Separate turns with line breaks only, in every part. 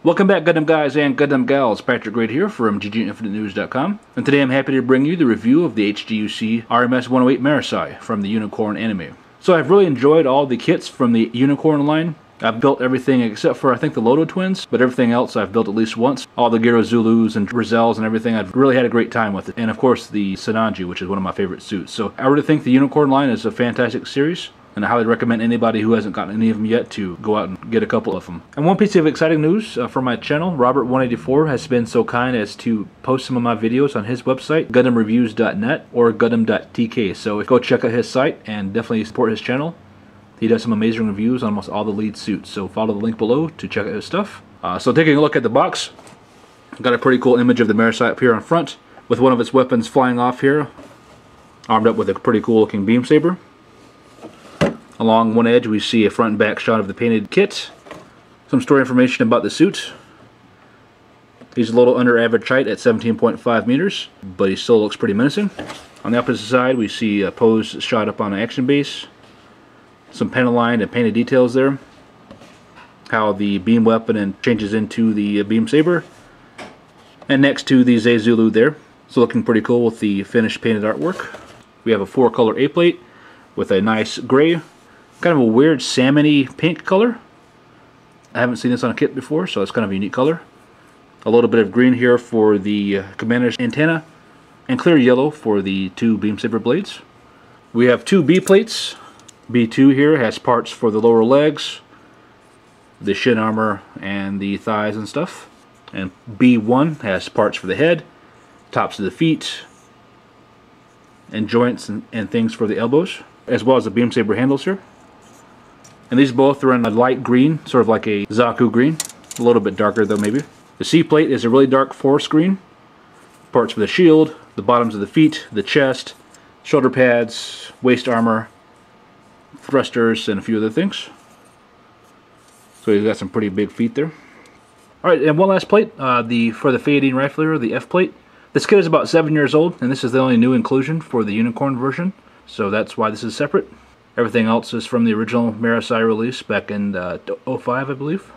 Welcome back, Gundam guys and Gundam gals. Patrick Great here from GGInfiniteNews.com, and today I'm happy to bring you the review of the HGUC RMS-108 Marasai from the Unicorn anime. So I've really enjoyed all the kits from the Unicorn line. I've built everything except for I think the Loto twins, but everything else I've built at least once. All the Gero Zulus and Rizels and everything, I've really had a great time with it. And of course the Sananji, which is one of my favorite suits. So I really think the Unicorn line is a fantastic series, and I highly recommend anybody who hasn't gotten any of them yet to go out and get a couple of them. And one piece of exciting news from my channel, Robert184 has been so kind as to post some of my videos on his website, GundamReviews.net or Gundam.tk. So go check out his site and definitely support his channel. He does some amazing reviews on almost all the lead suits, so follow the link below to check out his stuff. So taking a look at the box, I've got a pretty cool image of the Marasai up here on front, with one of its weapons flying off here, armed up with a pretty cool looking beam saber. Along one edge we see a front and back shot of the painted kit, some story information about the suit. He's a little under average height at 17.5 meters, but he still looks pretty menacing. On the opposite side we see a pose shot up on an action base. Some panel-lined and painted details there. How the beam weapon changes into the beam saber. And next to the Zulu there. So looking pretty cool with the finished painted artwork. We have a 4-color A-plate with a nice gray, kind of a weird salmon-y pink color. I haven't seen this on a kit before, so it's kind of a unique color. A little bit of green here for the commander's antenna, and clear yellow for the two beam saber blades. We have two B-plates. B2 here has parts for the lower legs, the shin armor, and the thighs and stuff. And B1 has parts for the head, tops of the feet, and joints and things for the elbows, as well as the beam saber handles here. And these both are in a light green, sort of like a Zaku green, a little bit darker though maybe. The C plate is a really dark forest green. Parts for the shield, the bottoms of the feet, the chest, shoulder pads, waist armor, thrusters, and a few other things. So he's got some pretty big feet there. Alright, and one last plate, for the Feyadeen Rifle, the F plate. This kit is about 7 years old, and this is the only new inclusion for the Unicorn version, so that's why this is separate. Everything else is from the original Marasai release back in 05, I believe.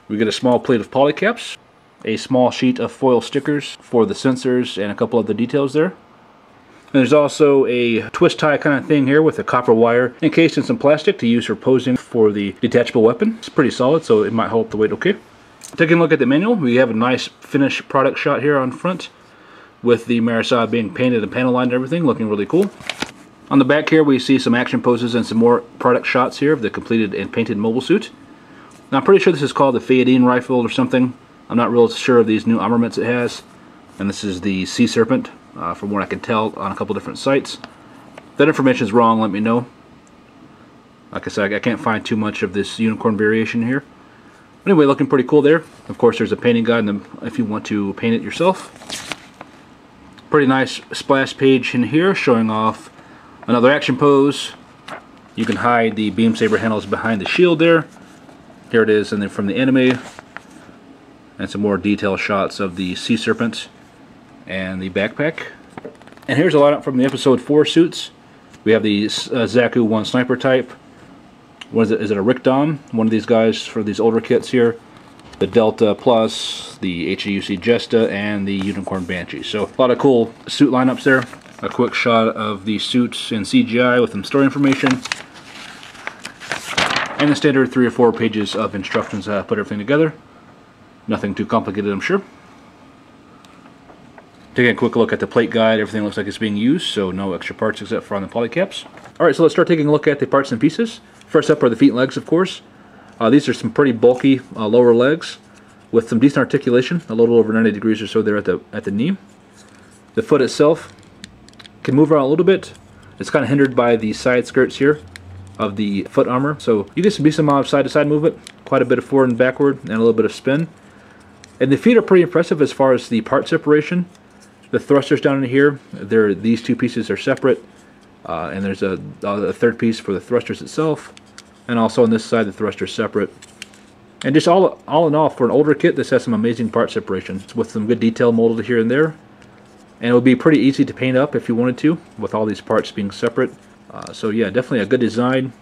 We get a small plate of polycaps, a small sheet of foil stickers for the sensors, and a couple of the details there. And there's also a twist tie kind of thing here with a copper wire encased in some plastic to use for posing for the detachable weapon. It's pretty solid, so it might hold the weight okay. Taking a look at the manual, we have a nice finished product shot here on front with the Marasai being painted and panel lined and everything, looking really cool. On the back here we see some action poses and some more product shots here of the completed and painted mobile suit. Now I'm pretty sure this is called the Feyadeen Rifle or something. I'm not real sure of these new armaments it has. And this is the Sea Serpent. From what I can tell on a couple different sites. If that information is wrong, let me know. Like I said, I can't find too much of this Unicorn variation here. Anyway, looking pretty cool there. Of course, there's a painting guide if you want to paint it yourself. Pretty nice splash page in here showing off another action pose. You can hide the beam saber handles behind the shield there. Here it is, and then from the anime. And some more detailed shots of the Sea Serpent and the backpack. And here's a lineup from the episode 4 suits. We have the Zaku 1 sniper type. What is it? Is it a Rickdom? One of these guys for these older kits here. The Delta Plus, the HGUC Jesta, and the Unicorn Banshee. So a lot of cool suit lineups there. A quick shot of the suits in CGI with some story information. And the standard 3 or 4 pages of instructions how to put everything together. Nothing too complicated, I'm sure. Taking a quick look at the plate guide, everything looks like it's being used, so no extra parts except for on the polycaps. Alright, so let's start taking a look at the parts and pieces. First up are the feet and legs, of course. These are some pretty bulky lower legs with some decent articulation, a little over 90 degrees or so there at the knee. The foot itself can move around a little bit. It's kind of hindered by the side skirts here of the foot armor, so you get some decent amount of side-to-side movement, quite a bit of forward and backward, and a little bit of spin. And the feet are pretty impressive as far as the part separation. The thrusters down in here, these two pieces are separate, and there's a third piece for the thrusters itself, and also on this side the thrusters separate. And just all in all, for an older kit, this has some amazing part separation with some good detail molded here and there, and it would be pretty easy to paint up if you wanted to, with all these parts being separate. So yeah, definitely a good design,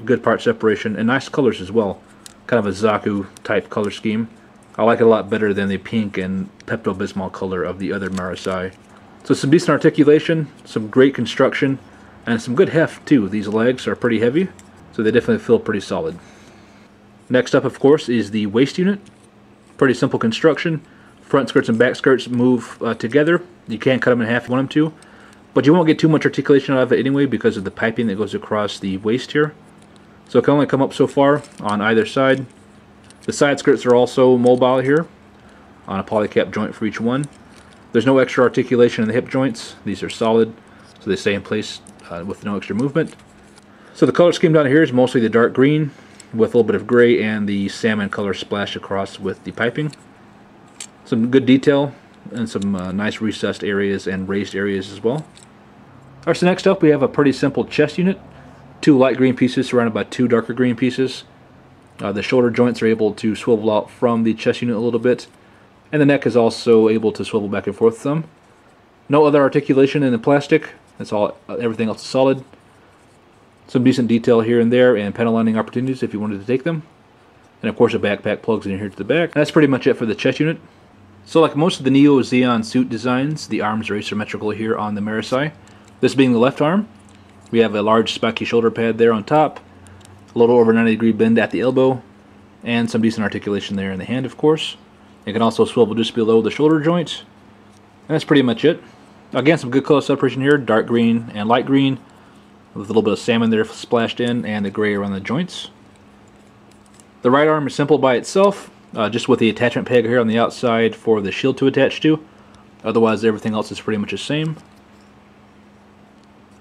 good part separation, and nice colors as well. Kind of a Zaku type color scheme. I like it a lot better than the pink and Pepto-Bismol color of the other Marasai. So some decent articulation, some great construction, and some good heft too. These legs are pretty heavy, so they definitely feel pretty solid. Next up, of course, is the waist unit. Pretty simple construction. Front skirts and back skirts move together. You can cut them in half if you want them to, but you won't get too much articulation out of it anyway because of the piping that goes across the waist here. So it can only come up so far on either side. The side skirts are also mobile here on a polycap joint for each one. There's no extra articulation in the hip joints. These are solid, so they stay in place with no extra movement. So the color scheme down here is mostly the dark green with a little bit of gray and the salmon color splashed across with the piping. Some good detail and some nice recessed areas and raised areas as well. Alright, so next up we have a pretty simple chest unit. 2 light green pieces surrounded by 2 darker green pieces. The shoulder joints are able to swivel out from the chest unit a little bit, and the neck is also able to swivel back and forth some. No other articulation in the plastic. That's all. Everything else is solid. Some decent detail here and there, and panel lining opportunities if you wanted to take them. And of course, a backpack plugs in here to the back. And that's pretty much it for the chest unit. So, like most of the Neo Zeon suit designs, the arms are asymmetrical here on the Marasai. This being the left arm, we have a large spiky shoulder pad there on top. A little over 90-degree bend at the elbow, and some decent articulation there in the hand, of course. It can also swivel just below the shoulder joint, and that's pretty much it. Again, some good color separation here, dark green and light green, with a little bit of salmon there splashed in, and the gray around the joints. The right arm is simple by itself, just with the attachment peg here on the outside for the shield to attach to. Otherwise, everything else is pretty much the same.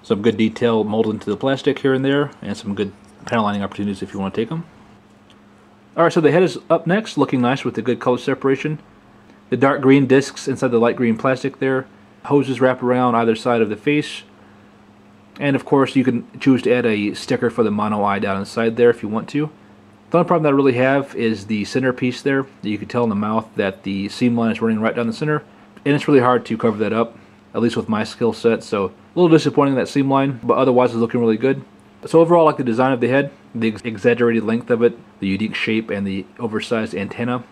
Some good detail molded into the plastic here and there, and some good panel lining opportunities if you want to take them. Alright, so the head is up next, looking nice with the good color separation. The dark green discs inside the light green plastic there. Hoses wrap around either side of the face. And of course you can choose to add a sticker for the mono eye down inside there if you want to. The only problem that I really have is the center piece there. You can tell in the mouth that the seam line is running right down the center. And it's really hard to cover that up, at least with my skill set. So a little disappointing, that seam line, but otherwise it's looking really good. So overall, I like the design of the head, the exaggerated length of it, the unique shape, and the oversized antenna.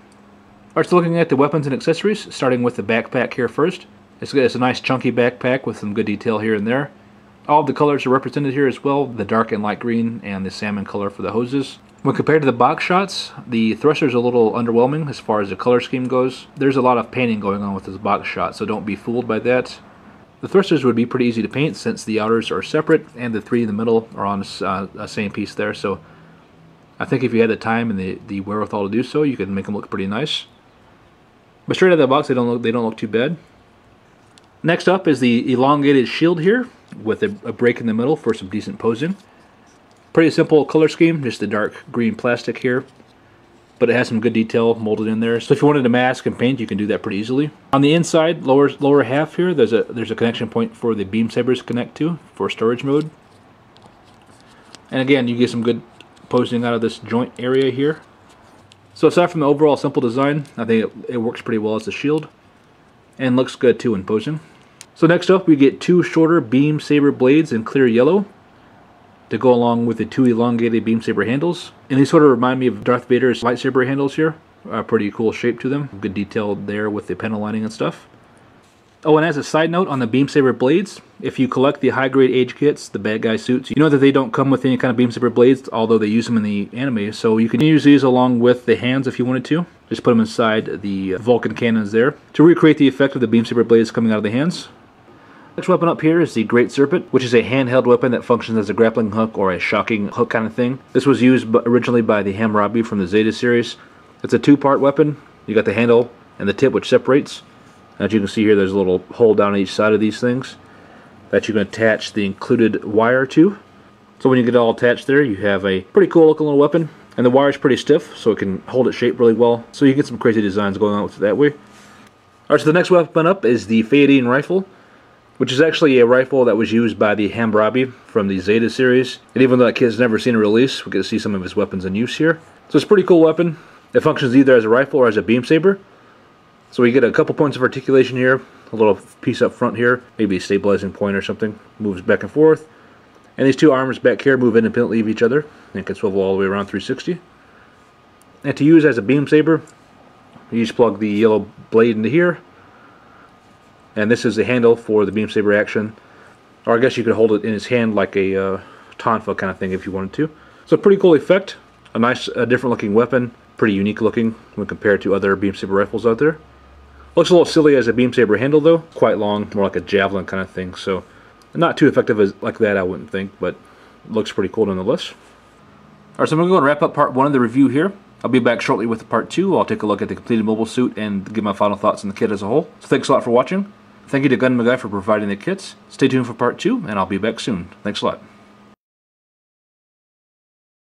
Alright, so looking at the weapons and accessories, starting with the backpack here first. It's a nice chunky backpack with some good detail here and there. All of the colors are represented here as well, the dark and light green and the salmon color for the hoses. When compared to the box shots, the thruster is a little underwhelming as far as the color scheme goes. There's a lot of painting going on with this box shot, so don't be fooled by that. The thrusters would be pretty easy to paint since the outers are separate and the 3 in the middle are on a same piece there. So I think if you had the time and the wherewithal to do so, you could make them look pretty nice. But straight out of the box, they don't look too bad. Next up is the elongated shield here with a break in the middle for some decent posing. Pretty simple color scheme, just the dark green plastic here. But it has some good detail molded in there. So if you wanted to mask and paint, you can do that pretty easily. On the inside, lower half here, there's a connection point for the beam sabers to connect to for storage mode. And again, you get some good posing out of this joint area here. So aside from the overall simple design, I think it works pretty well as a shield. And looks good too in posing. So next up, we get 2 shorter beam saber blades in clear yellow to go along with the 2 elongated beam saber handles. And these sort of remind me of Darth Vader's lightsaber handles here. Pretty cool shape to them. Good detail there with the panel lining and stuff. Oh, and as a side note on the beam saber blades, if you collect the high grade age kits, the bad guy suits, you know that they don't come with any kind of beam saber blades, although they use them in the anime. So you can use these along with the hands if you wanted to. Just put them inside the Vulcan cannons there to recreate the effect of the beam saber blades coming out of the hands. Next weapon up here is the Great Serpent, which is a handheld weapon that functions as a grappling hook or a shocking hook kind of thing. This was used originally by the Hammurabi from the Zeta series. It's a 2-part weapon. You got the handle and the tip which separates. As you can see here, there's a little hole down each side of these things that you can attach the included wire to. So when you get it all attached there, you have a pretty cool looking little weapon. And the wire is pretty stiff, so it can hold its shape really well. So you get some crazy designs going on with it that way. Alright, so the next weapon up is the Feyadeen Rifle, which is actually a rifle that was used by the Hammurabi from the Zeta series. And even though that kid's never seen a release, we get to see some of his weapons in use here. So it's a pretty cool weapon. It functions either as a rifle or as a beam saber. So we get a couple points of articulation here, a little piece up front here, maybe a stabilizing point or something, moves back and forth. And these 2 arms back here move independently of each other and can swivel all the way around 360. And to use as a beam saber, You just plug the yellow blade into here, and this is the handle for the beam saber action. Or I guess you could hold it in his hand like a tonfa kind of thing if you wanted to. So pretty cool effect. A nice, different looking weapon. Pretty unique looking when compared to other beam saber rifles out there. Looks a little silly as a beam saber handle though. Quite long, more like a javelin kind of thing. So not too effective as like that, I wouldn't think, but looks pretty cool nonetheless. Alright, so I'm going to go and wrap up part 1 of the review here. I'll be back shortly with part 2. I'll take a look at the completed mobile suit and give my final thoughts on the kit as a whole. So thanks a lot for watching. Thank you to Gun Guy for providing the kits. Stay tuned for part 2, and I'll be back soon. Thanks a lot.